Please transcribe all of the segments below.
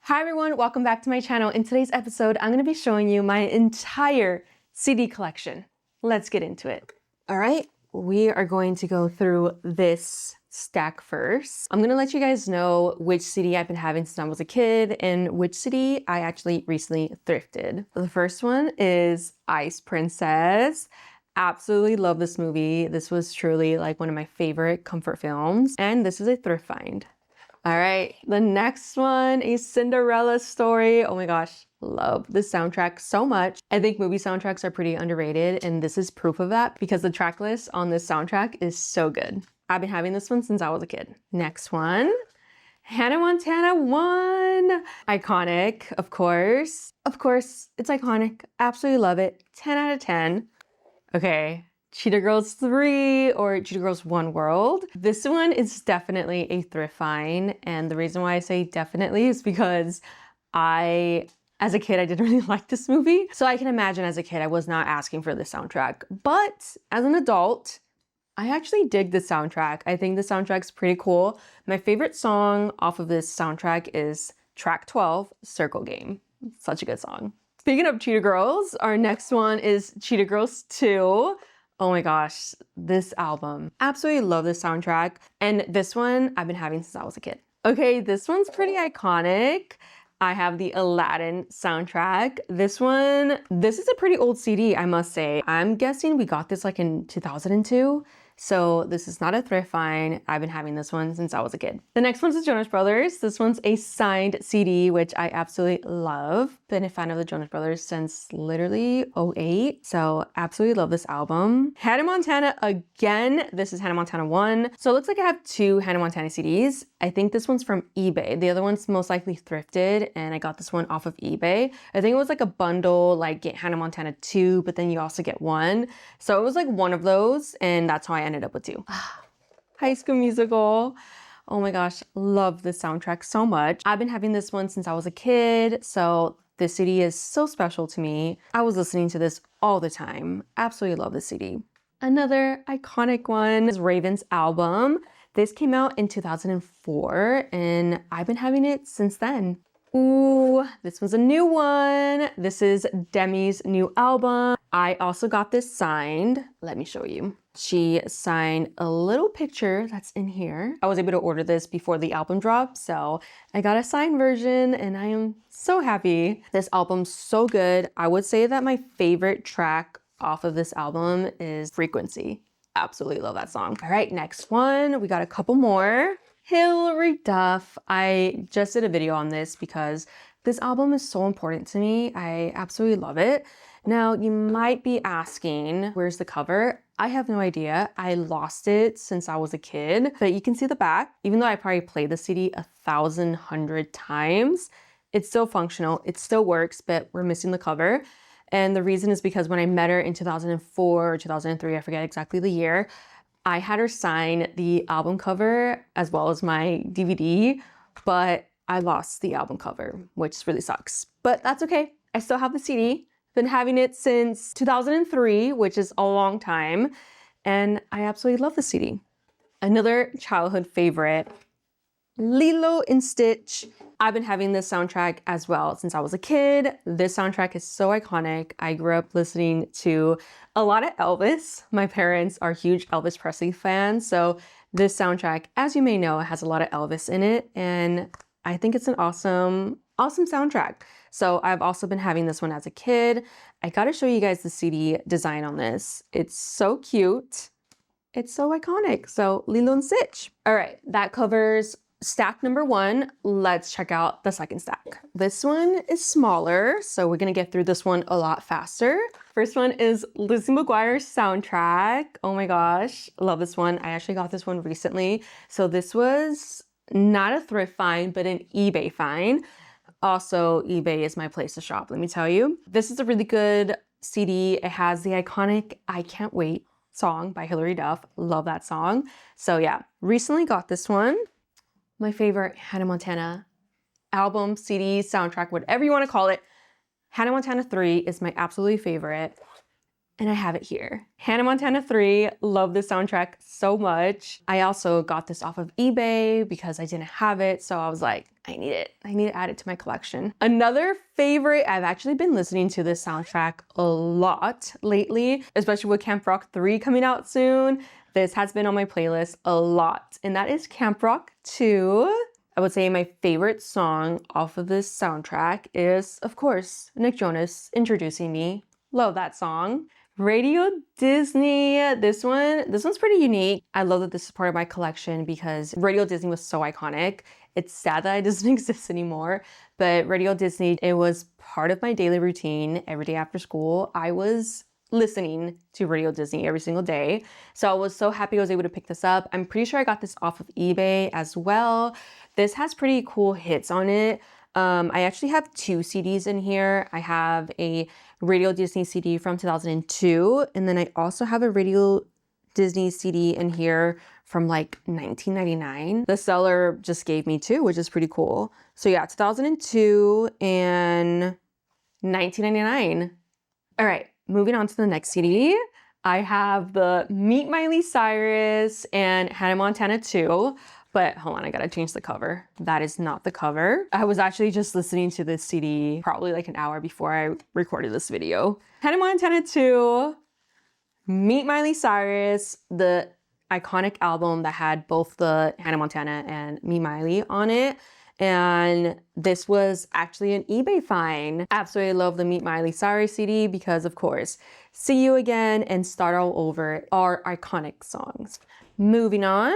Hi everyone, welcome back to my channel. In today's episode, I'm going to be showing you my entire CD collection. Let's get into it. All right, we are going to go through this stack first. I'm going to let you guys know which CD I've been having since I was a kid and which CD I actually recently thrifted. The first one is Ice Princess. Absolutely love this movie. This was truly like one of my favorite comfort films, and this is a thrift find. All right, the next one, A Cinderella Story. Oh my gosh, love this soundtrack so much. I think movie soundtracks are pretty underrated, and this is proof of that because the track list on this soundtrack is so good. I've been having this one since I was a kid. Next one, Hannah Montana 1. Iconic, of course. Of course, it's iconic. Absolutely love it. 10 out of 10. Okay. Cheetah Girls 3 or Cheetah Girls One World. This one is definitely a thrift find, and the reason why I say definitely is because as a kid, I didn't really like this movie. So I can imagine as a kid, I was not asking for this soundtrack. But as an adult, I actually dig the soundtrack. I think the soundtrack's pretty cool. My favorite song off of this soundtrack is track 12, Circle Game. Such a good song. Speaking of Cheetah Girls, our next one is Cheetah Girls 2. Oh my gosh, this album. Absolutely love this soundtrack. And this one I've been having since I was a kid. Okay, this one's pretty iconic. I have the Aladdin soundtrack. This is a pretty old CD, I must say. I'm guessing we got this like in 2002. So this is not a thrift find. I've been having this one since I was a kid. The next one's the Jonas Brothers. This one's a signed CD, which I absolutely love. Been a fan of the Jonas Brothers since literally '08. So absolutely love this album. Hannah Montana again. This is Hannah Montana 1. So it looks like I have two Hannah Montana CDs. I think this one's from eBay. The other one's most likely thrifted, and I got this one off of eBay. I think it was like a bundle, like get Hannah Montana 2, but then you also get one. So it was like one of those, and that's how I ended up with two. High School Musical. Oh my gosh, love this soundtrack so much. I've been having this one since I was a kid, so this CD is so special to me. I was listening to this all the time. Absolutely love this CD. Another iconic one is Raven's album. This came out in 2004, and I've been having it since then. Ooh, this was a new one. This is Demi's new album. I also got this signed. Let me show you. She signed a little picture that's in here. I was able to order this before the album dropped, so I got a signed version, and I am so happy. This album's so good. I would say that my favorite track off of this album is Frequency. Absolutely love that song. All right, next one. We got a couple more. Hilary Duff. I just did a video on this because this album is so important to me. I absolutely love it. Now, you might be asking, where's the cover? I have no idea. I lost it since I was a kid, but you can see the back. Even though I probably played the CD 1,100 times, it's still functional. It still works, but we're missing the cover. And the reason is because when I met her in 2004 or 2003, I forget exactly the year, I had her sign the album cover as well as my DVD, but I lost the album cover, which really sucks. But that's okay. I still have the CD. Been having it since 2003, which is a long time, and I absolutely love the CD. Another childhood favorite, Lilo and Stitch. I've been having this soundtrack as well since I was a kid. This soundtrack is so iconic. I grew up listening to a lot of Elvis. My parents are huge Elvis Presley fans, so this soundtrack, as you may know, has a lot of Elvis in it, and I think it's an awesome soundtrack. So I've also been having this one as a kid. I gotta show you guys the CD design on this. It's so cute. It's so iconic. So Lilo and Stitch. All right, that covers stack number 1. Let's check out the second stack. This one is smaller, so we're gonna get through this one a lot faster. First one is Lizzy McGuire's soundtrack. Oh my gosh, love this one. I actually got this one recently. So this was not a thrift find, but an eBay find. Also, eBay is my place to shop, let me tell you. This is a really good CD. It has the iconic I Can't Wait song by Hilary Duff. Love that song. So yeah, recently got this one. My favorite Hannah Montana album, CD, soundtrack, whatever you want to call it. Hannah Montana 3 is my absolutely favorite. and I have it here. Hannah Montana 3, love this soundtrack so much. I also got this off of eBay because I didn't have it, so I was like, I need it. I need to add it to my collection. Another favorite, I've actually been listening to this soundtrack a lot lately, especially with Camp Rock 3 coming out soon. This has been on my playlist a lot, and that is Camp Rock 2. I would say my favorite song off of this soundtrack is, of course, Nick Jonas, Introducing Me. Love that song. Radio Disney, this one's pretty unique. I love that this is part of my collection because Radio Disney was so iconic. It's sad that it doesn't exist anymore, but Radio Disney, it was part of my daily routine. Every day after school, I was listening to Radio Disney every single day. So I was so happy I was able to pick this up. I'm pretty sure I got this off of eBay as well. This has pretty cool hits on it. I actually have 2 CDs in here. I have a Radio Disney CD from 2002, and then I also have a Radio Disney CD in here from like 1999. The seller just gave me 2, which is pretty cool. So yeah, 2002 and 1999. All right, moving on to the next CD. I have the Meet Miley Cyrus and Hannah Montana 2. But hold on, I gotta change the cover. That is not the cover. I was actually just listening to this CD probably like an hour before I recorded this video. Hannah Montana 2, Meet Miley Cyrus, the iconic album that had both the Hannah Montana and Me Miley on it. And this was actually an eBay find. Absolutely love the Meet Miley Cyrus CD because, of course, See You Again and Start All Over are iconic songs. Moving on.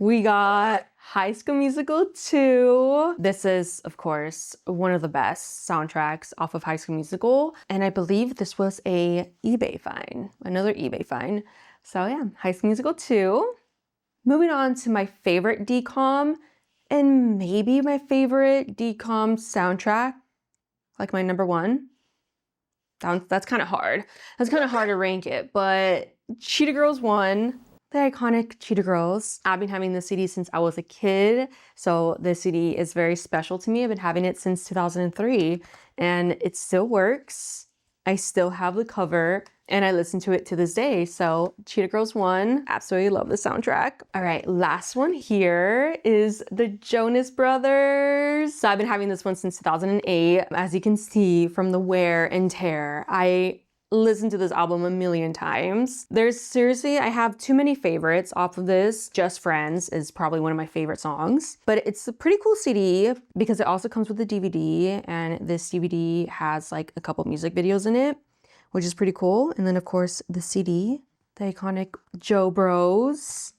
We got High School Musical 2. This is, of course, one of the best soundtracks off of High School Musical. And I believe this was a eBay find, another eBay find. So yeah, High School Musical 2. Moving on to my favorite DCOM and maybe my favorite DCOM soundtrack, like my number 1. That's kind of hard. That's kind of hard to rank it, but Cheetah Girls 1. The iconic Cheetah Girls. I've been having this CD since I was a kid, so this CD is very special to me. I've been having it since 2003, and it still works. I still have the cover, and I listen to it to this day. So Cheetah Girls 1, absolutely love the soundtrack. All right, last one here is the Jonas Brothers. So I've been having this one since 2008. As you can see from the wear and tear, I listened to this album a million times. I have too many favorites off of this. Just Friends is probably one of my favorite songs, but it's a pretty cool CD because it also comes with a DVD, and this DVD has like a couple music videos in it, which is pretty cool. And then of course the CD, the iconic Joe Bros.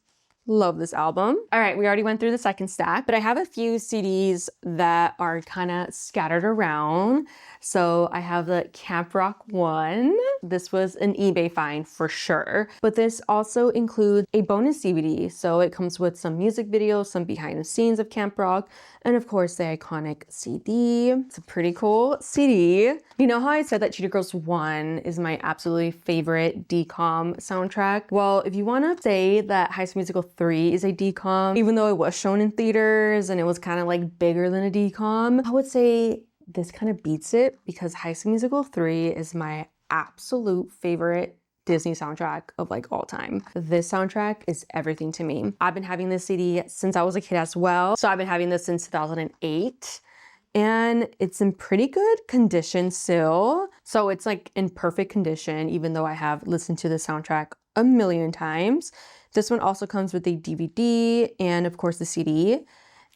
Love this album. All right, we already went through the second stack, but I have a few CDs that are kind of scattered around. So I have the Camp Rock 1. This was an eBay find for sure, but this also includes a bonus DVD. So it comes with some music videos, some behind the scenes of Camp Rock, and of course the iconic CD. It's a pretty cool CD. You know how I said that Cheetah Girls 1 is my absolutely favorite DCOM soundtrack? Well, if you want to say that High School Musical 3 is a DCOM, even though it was shown in theaters and it was kind of like bigger than a DCOM, I would say this kind of beats it because High School Musical 3 is my absolute favorite Disney soundtrack of like all time. This soundtrack is everything to me. I've been having this CD since I was a kid as well. So I've been having this since 2008. And it's in pretty good condition still. So it's like in perfect condition, even though I have listened to the soundtrack a million times. This one also comes with a DVD and of course the CD.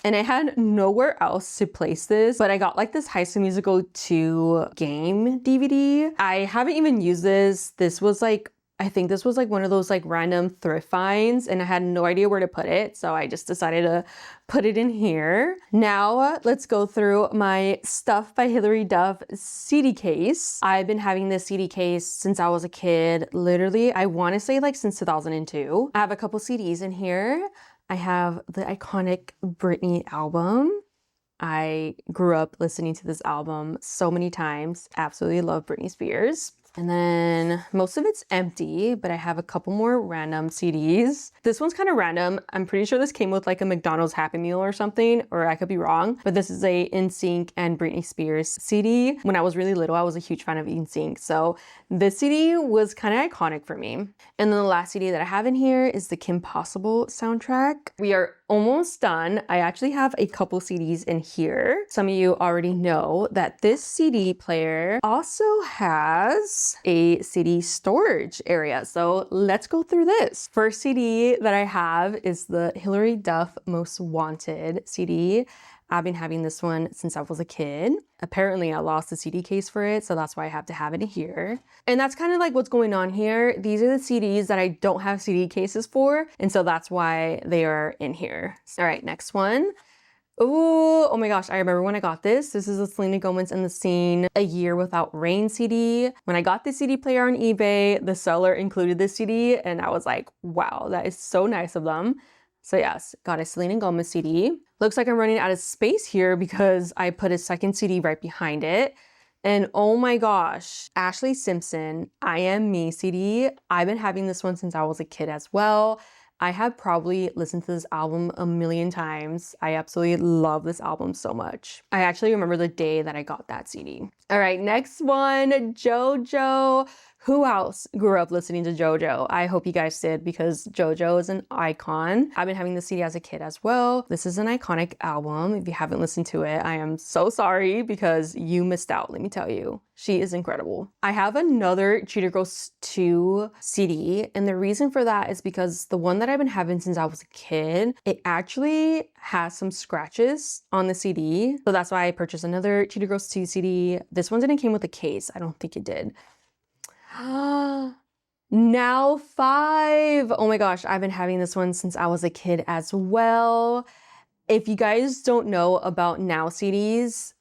And I had nowhere else to place this, but I got like this High School Musical 2 game DVD. I haven't even used this. I think this was like one of those like random thrift finds, and I had no idea where to put it. So I just decided to put it in here. Now let's go through my Stuff by Hilary Duff CD case. I've been having this CD case since I was a kid. Literally, I want to say like since 2002. I have a couple CDs in here. I have the iconic Britney album. I grew up listening to this album so many times. Absolutely love Britney Spears. And then most of it's empty, but I have a couple more random CDs. This one's kind of random. I'm pretty sure this came with like a McDonald's Happy Meal or something, or I could be wrong, but this is a NSYNC and Britney Spears CD. When I was really little, I was a huge fan of NSYNC, so this CD was kind of iconic for me. And then the last CD that I have in here is the Kim Possible soundtrack. We are almost done. I actually have a couple CDs in here. Some of you already know that this CD player also has a CD storage area. So let's go through this. First CD that I have is the Hilary Duff Most Wanted CD. I've been having this one since I was a kid. Apparently I lost the CD case for it, so that's why I have to have it in here. And that's kind of like what's going on here. These are the CDs that I don't have CD cases for, and so that's why they are in here. All right, next one. Ooh, oh my gosh, I remember when I got this. This is a Selena Gomez and the Scene A Year Without Rain CD. When I got this CD player on eBay, the seller included this CD, and I was like, wow, that is so nice of them. So yes, got a Selena Gomez CD. Looks like I'm running out of space here because I put a second CD right behind it. And oh my gosh, Ashley Simpson, I Am Me CD. I've been having this one since I was a kid as well. I have probably listened to this album a million times. I absolutely love this album so much. I actually remember the day that I got that CD. All right, next one, JoJo. Who else grew up listening to JoJo? I hope you guys did, because JoJo is an icon. I've been having the CD as a kid as well. This is an iconic album. If you haven't listened to it, I am so sorry because you missed out, let me tell you. She is incredible. I have another Cheater Girls 2 CD, and the reason for that is because the one that I've been having since I was a kid, it actually has some scratches on the CD. So that's why I purchased another Cheater Girls 2 CD. This one didn't come with a case. I don't think it did. Now 5. Oh my gosh, I've been having this one since I was a kid as well. If you guys don't know about Now CDs,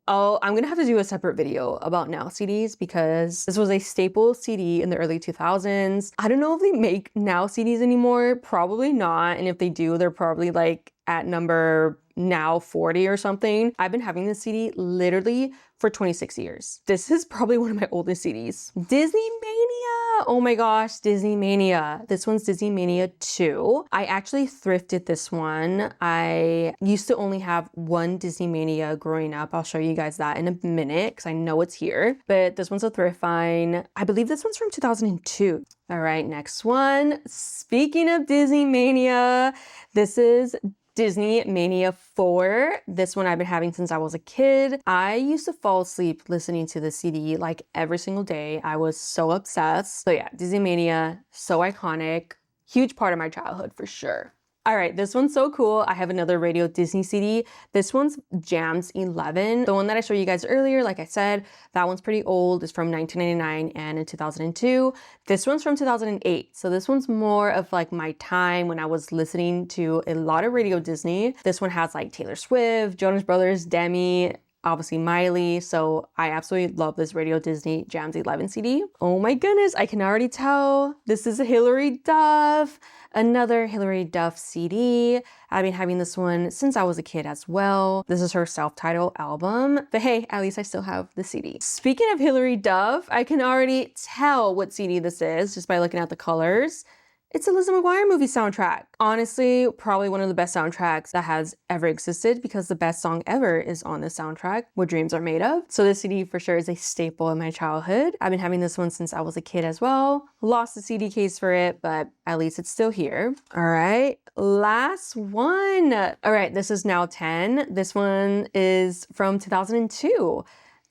I'm gonna have to do a separate video about Now CDs because this was a staple CD in the early 2000s. I don't know if they make Now CDs anymore, probably not. And if they do, they're probably like at number Now 40 or something. I've been having this CD literally for 26 years. This is probably one of my oldest CDs. Disney Mania! Oh my gosh, Disney Mania. This one's Disney Mania 2. I actually thrifted this one. I used to only have one Disney Mania growing up. I'll show you guys that in a minute because I know it's here. But this one's a thrift find. I believe this one's from 2002. All right, next one. Speaking of Disney Mania, this is Disney Mania 4. This one I've been having since I was a kid. I used to fall asleep listening to the CD like every single day. I was so obsessed. So yeah, Disney Mania, so iconic. Huge part of my childhood for sure. All right, this one's so cool. I have another Radio Disney CD. This one's Jams 11. The one that I showed you guys earlier, like I said, that one's pretty old. It's from 1999 and in 2002. This one's from 2008. So this one's more of like my time when I was listening to a lot of Radio Disney. This one has like Taylor Swift, Jonas Brothers, Demi, obviously Miley. So I absolutely love this Radio Disney Jams 11 CD. Oh my goodness, I can already tell. This is a Hilary Duff. Another Hilary Duff CD. I've been having this one since I was a kid as well. This is her self-titled album, but hey, at least I still have the CD. Speaking of Hilary Duff, I can already tell what CD this is just by looking at the colors. It's a Lizzy McGuire movie soundtrack. Honestly, probably one of the best soundtracks that has ever existed because the best song ever is on this soundtrack, What Dreams Are Made Of. So this CD for sure is a staple in my childhood. I've been having this one since I was a kid as well. Lost the CD case for it, but at least it's still here. All right, last one. All right, this is Now 10. This one is from 2002.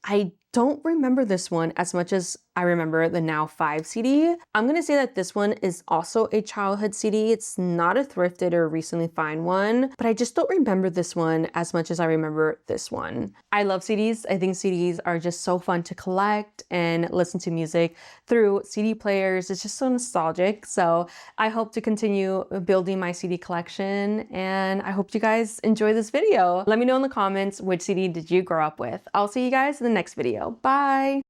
I don't remember this one as much as I remember the Now 5 CD. I'm gonna say that this one is also a childhood CD. It's not a thrifted or recently found one, but I just don't remember this one as much as I remember this one. I love CDs. I think CDs are just so fun to collect and listen to music through CD players. It's just so nostalgic. So I hope to continue building my CD collection, and I hope you guys enjoy this video. Let me know in the comments which CD did you grow up with. I'll see you guys in the next video. Bye!